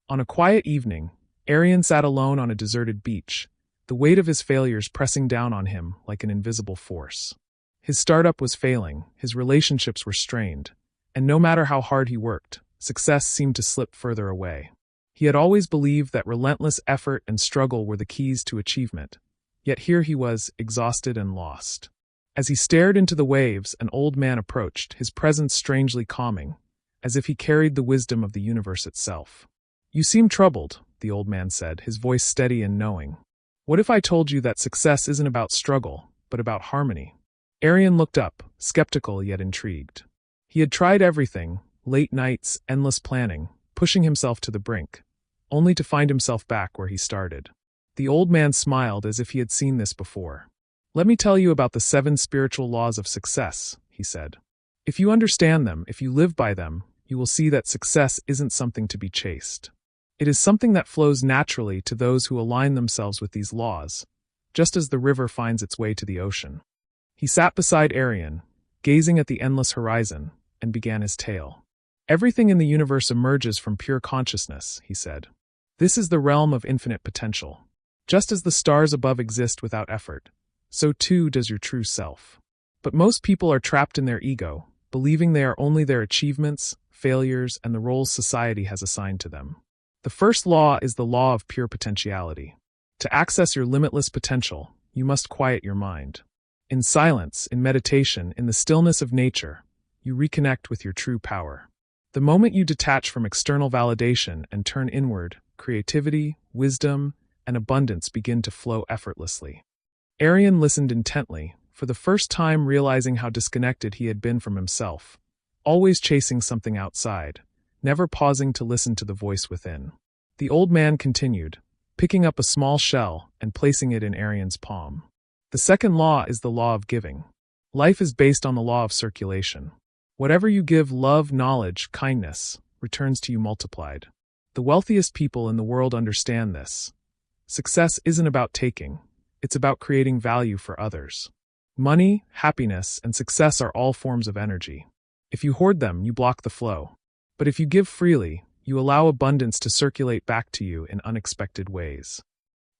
On a quiet evening, Arian sat alone on a deserted beach, the weight of his failures pressing down on him like an invisible force. His startup was failing, his relationships were strained, and no matter how hard he worked, success seemed to slip further away. He had always believed that relentless effort and struggle were the keys to achievement, yet here he was, exhausted and lost. As he stared into the waves, an old man approached, his presence strangely calming, as if he carried the wisdom of the universe itself. "You seem troubled," the old man said, his voice steady and knowing. "What if I told you that success isn't about struggle, but about harmony?" Arian looked up, skeptical yet intrigued. He had tried everything, late nights, endless planning, pushing himself to the brink, only to find himself back where he started. The old man smiled as if he had seen this before. "Let me tell you about the 7 spiritual laws of success," he said. "If you understand them, if you live by them, you will see that success isn't something to be chased. It is something that flows naturally to those who align themselves with these laws, just as the river finds its way to the ocean." He sat beside Arian, gazing at the endless horizon, and began his tale. "Everything in the universe emerges from pure consciousness," he said. "This is the realm of infinite potential. Just as the stars above exist without effort, so too does your true self. But most people are trapped in their ego, believing they are only their achievements, failures, and the roles society has assigned to them. The first law is the law of pure potentiality. To access your limitless potential, you must quiet your mind. In silence, in meditation, in the stillness of nature, you reconnect with your true power. The moment you detach from external validation and turn inward, creativity, wisdom, and abundance begin to flow effortlessly." Arian listened intently, for the first time realizing how disconnected he had been from himself, always chasing something outside, never pausing to listen to the voice within. The old man continued, picking up a small shell and placing it in Arian's palm. "The second law is the law of giving. Life is based on the law of circulation. Whatever you give, love, knowledge, kindness, returns to you multiplied. The wealthiest people in the world understand this. Success isn't about taking, it's about creating value for others. Money, happiness, and success are all forms of energy. If you hoard them, you block the flow. But if you give freely, you allow abundance to circulate back to you in unexpected ways."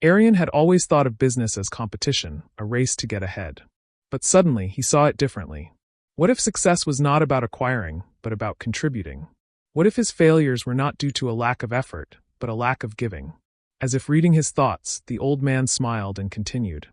Arian had always thought of business as competition, a race to get ahead. But suddenly, he saw it differently. What if success was not about acquiring, but about contributing? What if his failures were not due to a lack of effort, but a lack of giving? As if reading his thoughts, the old man smiled and continued.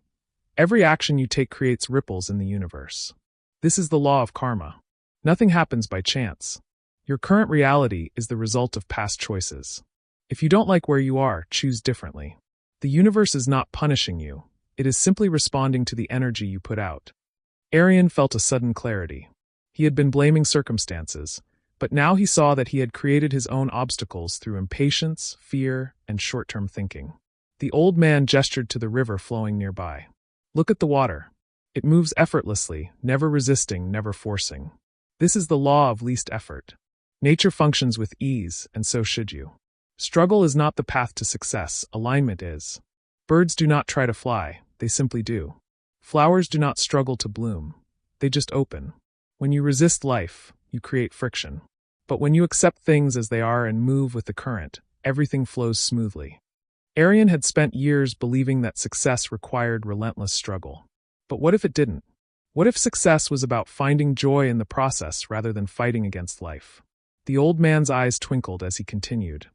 "Every action you take creates ripples in the universe. This is the law of karma. Nothing happens by chance. Your current reality is the result of past choices. If you don't like where you are, choose differently. The universe is not punishing you, it is simply responding to the energy you put out." Arian felt a sudden clarity. He had been blaming circumstances, but now he saw that he had created his own obstacles through impatience, fear, and short-term thinking. The old man gestured to the river flowing nearby. "Look at the water. It moves effortlessly, never resisting, never forcing. This is the law of least effort. Nature functions with ease, and so should you. Struggle is not the path to success, alignment is. Birds do not try to fly, they simply do. Flowers do not struggle to bloom, they just open. When you resist life, you create friction. But when you accept things as they are and move with the current, everything flows smoothly." Arian had spent years believing that success required relentless struggle. But what if it didn't? What if success was about finding joy in the process rather than fighting against life? The old man's eyes twinkled as he continued.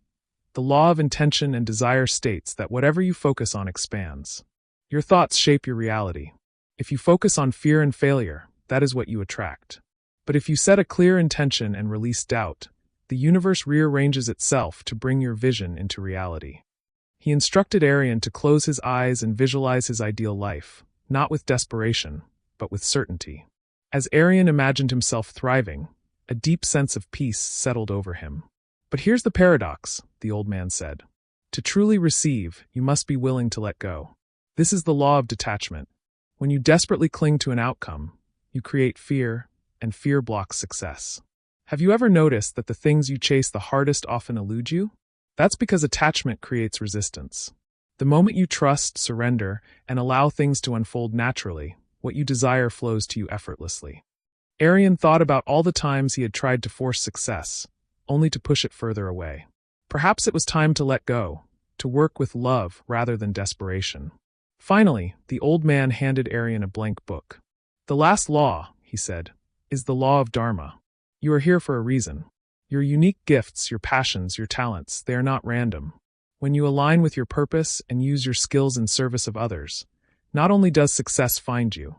"The law of intention and desire states that whatever you focus on expands. Your thoughts shape your reality. If you focus on fear and failure, that is what you attract. But if you set a clear intention and release doubt, the universe rearranges itself to bring your vision into reality." He instructed Arian to close his eyes and visualize his ideal life, not with desperation, but with certainty. As Arian imagined himself thriving, a deep sense of peace settled over him. "But here's the paradox," the old man said. "To truly receive, you must be willing to let go. This is the law of detachment. When you desperately cling to an outcome, you create fear, and fear blocks success. Have you ever noticed that the things you chase the hardest often elude you? That's because attachment creates resistance. The moment you trust, surrender, and allow things to unfold naturally, what you desire flows to you effortlessly." Arian thought about all the times he had tried to force success, only to push it further away. Perhaps it was time to let go, to work with love rather than desperation. Finally, the old man handed Arian a blank book. "The last law," he said, "is the law of Dharma. You are here for a reason. Your unique gifts, your passions, your talents, they are not random. When you align with your purpose and use your skills in service of others, not only does success find you,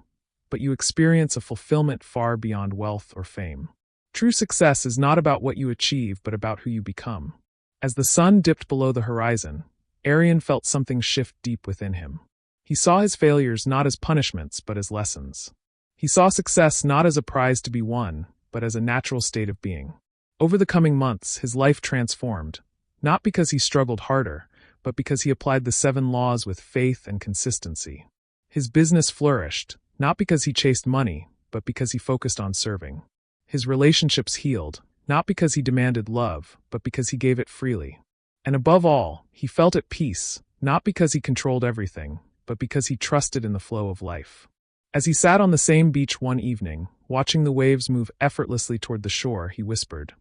but you experience a fulfillment far beyond wealth or fame. True success is not about what you achieve, but about who you become." As the sun dipped below the horizon, Arian felt something shift deep within him. He saw his failures not as punishments, but as lessons. He saw success not as a prize to be won, but as a natural state of being. Over the coming months, his life transformed, not because he struggled harder, but because he applied the 7 laws with faith and consistency. His business flourished, not because he chased money, but because he focused on serving. His relationships healed, not because he demanded love, but because he gave it freely. And above all, he felt at peace, not because he controlled everything, but because he trusted in the flow of life. As he sat on the same beach one evening, watching the waves move effortlessly toward the shore, he whispered,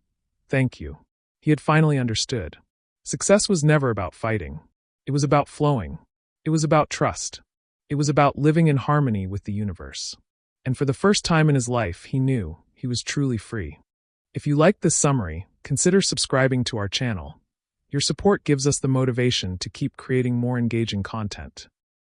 "Thank you." He had finally understood. Success was never about fighting. It was about flowing. It was about trust. It was about living in harmony with the universe. And for the first time in his life, he knew he was truly free. If you liked this summary, consider subscribing to our channel. Your support gives us the motivation to keep creating more engaging content.